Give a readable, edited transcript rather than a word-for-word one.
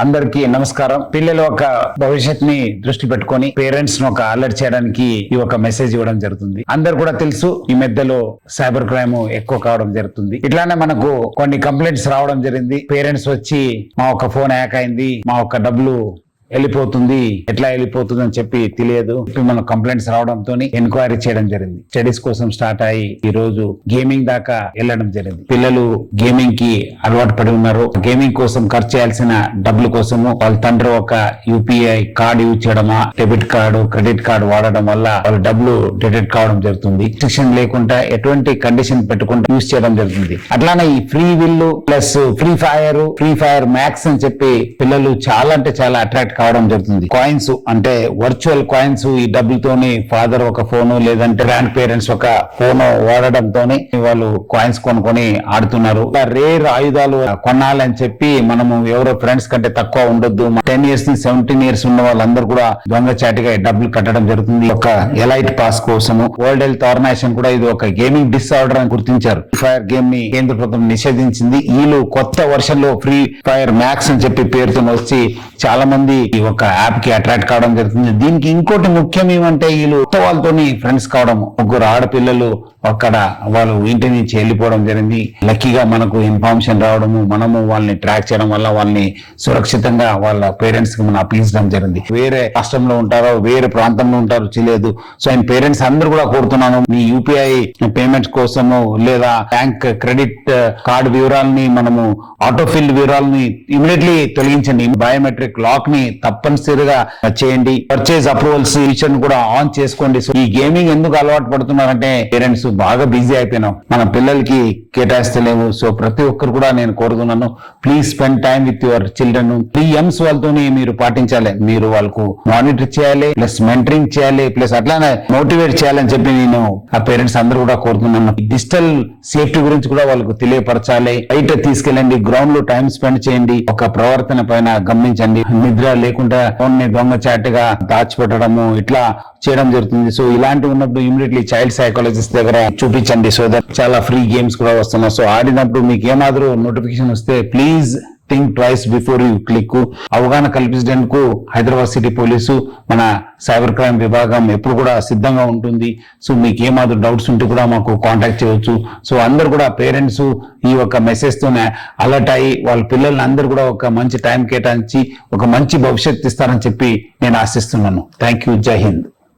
అందరికీ నమస్కారం. పిల్లల ఒక భవిష్యత్తుని దృష్టి పెట్టుకొని పేరెంట్స్ ను ఒక అలర్ట్ చేయడానికి ఈ ఒక మెసేజ్ ఇవ్వడం జరుగుతుంది. అందరు కూడా తెలుసు, ఈ మధ్యలో సైబర్ క్రైమ్ ఎక్కువ కావడం జరుగుతుంది. ఇట్లానే మనకు కొన్ని కంప్లైంట్స్ రావడం జరిగింది. పేరెంట్స్ వచ్చి మా ఒక ఫోన్ హ్యాక్ అయింది, మా ఒక డబ్బులు వెళ్ళిపోతుంది, ఎట్లా వెళ్ళిపోతుంది అని చెప్పి తెలియదు. మనం కంప్లైంట్స్ రావడంతో ఎంక్వైరీ చేయడం జరిగింది. స్టడీస్ కోసం స్టార్ట్ అయ్యి ఈ రోజు గేమింగ్ దాకా వెళ్ళడం జరిగింది. పిల్లలు గేమింగ్ కి అలవాటు పడి ఉన్నారు. గేమింగ్ కోసం ఖర్చు చేయాల్సిన డబ్బుల కోసము వాళ్ళ తండ్రి ఒక యూపీఐ కార్డు యూజ్ చేయడమా, డెబిట్ కార్డు, క్రెడిట్ కార్డు వాడడం వల్ల వాళ్ళ డబ్బులు డిడక్ట్ కావడం జరుగుతుంది. రిస్ట్రిక్షన్ లేకుండా ఎటువంటి కండిషన్ పెట్టుకుంటూ యూజ్ చేయడం జరుగుతుంది. అట్లానే ఈ free will plus free fire max అని చెప్పి పిల్లలు చాలా అంటే చాలా అట్రాక్ట్ కావడం జరుగుతుంది. కాయిన్స్ అంటే వర్చువల్ కాయిన్స్, ఈ డబ్బులతోని ఫాదర్ ఒక ఫోను లేదంటే గ్రాండ్ పేరెంట్స్ ఒక ఫోను వాడడంతోనే వాళ్ళు కాయిన్స్ కొనుక్కొని ఆడుతున్నారు. రేర్ ఆయుధాలు కొనాలని చెప్పి మనము ఎవరో ఫ్రెండ్స్ కంటే తక్కువ ఉండొద్దు. 10 years నుంచి 17 years ఉన్న వాళ్ళందరూ కూడా దొంగచాటిగా డబ్బులు కట్టడం జరుగుతుంది. ఒక ఎలైట్ పాస్ కోసము వరల్డ్ హెల్త్ ఆర్గనైజేషన్ కూడా ఇది ఒక గేమింగ్ డిసార్డర్ అని గుర్తించారు. ఫైర్ గేమ్ ని కేంద్ర ప్రభుత్వం నిషేధించింది. వీళ్ళు కొత్త వర్షన్ లో ఫ్రీ ఫైర్ మ్యాక్స్ అని చెప్పి పేరుతో వచ్చి చాలా మంది ఈ ఒక యాప్ కి అట్రాక్ట్ కావడం జరుగుతుంది. దీనికి ఇంకోటి ముఖ్యం ఏమంటే వీళ్ళు కొత్త వాళ్ళతోని ఫ్రెండ్స్ కావడం. ముగ్గురు ఆడపిల్లలు అక్కడ వాళ్ళు ఇంటి నుంచి వెళ్ళిపోవడం జరిగింది. లక్కీగా మనకు ఇన్ఫర్మేషన్ రావడము, మనము వాళ్ళని ట్రాక్ చేయడం వల్ల వాళ్ళని సురక్షితంగా వాళ్ళ పేరెంట్స్ కి మనం అప్పగించడం జరిగింది. వేరే రాష్ట్రంలో ఉంటారో వేరే ప్రాంతంలో ఉంటారో తెలియదు. సో ఆయన పేరెంట్స్ అందరూ కూడా కోరుతున్నాను, మీ యూపీఐ పేమెంట్స్ కోసము లేదా బ్యాంక్ క్రెడిట్ కార్డు వివరాలని మనము ఆటోఫిల్ వివరాలని ఇమీడియట్లీ తొలగించండి. బయోమెట్రిక్ లాక్ ని తప్పనిసరిగా చేయండి. పర్చేజ్ అప్రూవల్స్ విషయం కూడా ఆన్ చేసుకోండి. సో ఈ గేమింగ్ ఎందుకు అలవాటు పడుతున్నారంటే పేరెంట్స్ బాగా బిజీ అయిపోయినాం, మన పిల్లలకి కేటాయిస్తలేము. సో ప్రతి ఒక్కరు కూడా నేను కోరుతున్నాను, please spend time with your children. 3 M's వాళ్ళతోని మీరు పాటించాలి. మీరు వాళ్ళకు మానిటర్ చేయాలి, ప్లస్ మెంటరింగ్ చేయాలి, ప్లస్ అట్లానే మోటివేట్ చేయాలని చెప్పి నేను ఆ పేరెంట్స్ అందరూ కూడా కోరుతున్నాను. డిజిటల్ సేఫ్టీ గురించి కూడా వాళ్ళకు తెలియపరచాలి. బయట తీసుకెళ్ళండి, గ్రౌండ్ లో టైం స్పెండ్ చేయండి. ఒక ప్రవర్తన పైన గమనించండి. నిద్ర లేకుండా ఫోన్ ని దొంగచాటుగా దాచిపెట్టడము ఇట్లా చేయడం జరుగుతుంది. సో ఇలాంటి ఉన్నప్పుడు ఇమీడియట్లీ చైల్డ్ సైకాలజిస్ట్ దగ్గర చూపించండి. సో దట్ చాలా ఫ్రీ గేమ్స్ కూడా వస్తున్నాయి. సో ఆడినప్పుడు మీకు ఏమాత్రం నోటిఫికేషన్ వస్తే please think twice before you click. అవగాహన కల్పించడానికి హైదరాబాద్ సిటీ పోలీసు మన సైబర్ క్రైమ్ విభాగం ఎప్పుడు కూడా సిద్ధంగా ఉంటుంది. సో మీకు ఏమాత్రం డౌట్స్ ఉంటే కూడా మాకు కాంటాక్ట్ చేయవచ్చు. సో అందరు కూడా పేరెంట్స్ ఈ ఒక మెసేజ్ తోనే అలర్ట్ అయ్యి వాళ్ళ పిల్లల్ని అందరూ కూడా ఒక మంచి టైం కేటాయించి ఒక మంచి భవిష్యత్తు ఇస్తారని చెప్పి నేను ఆశిస్తున్నాను. Thank you. జై హింద్.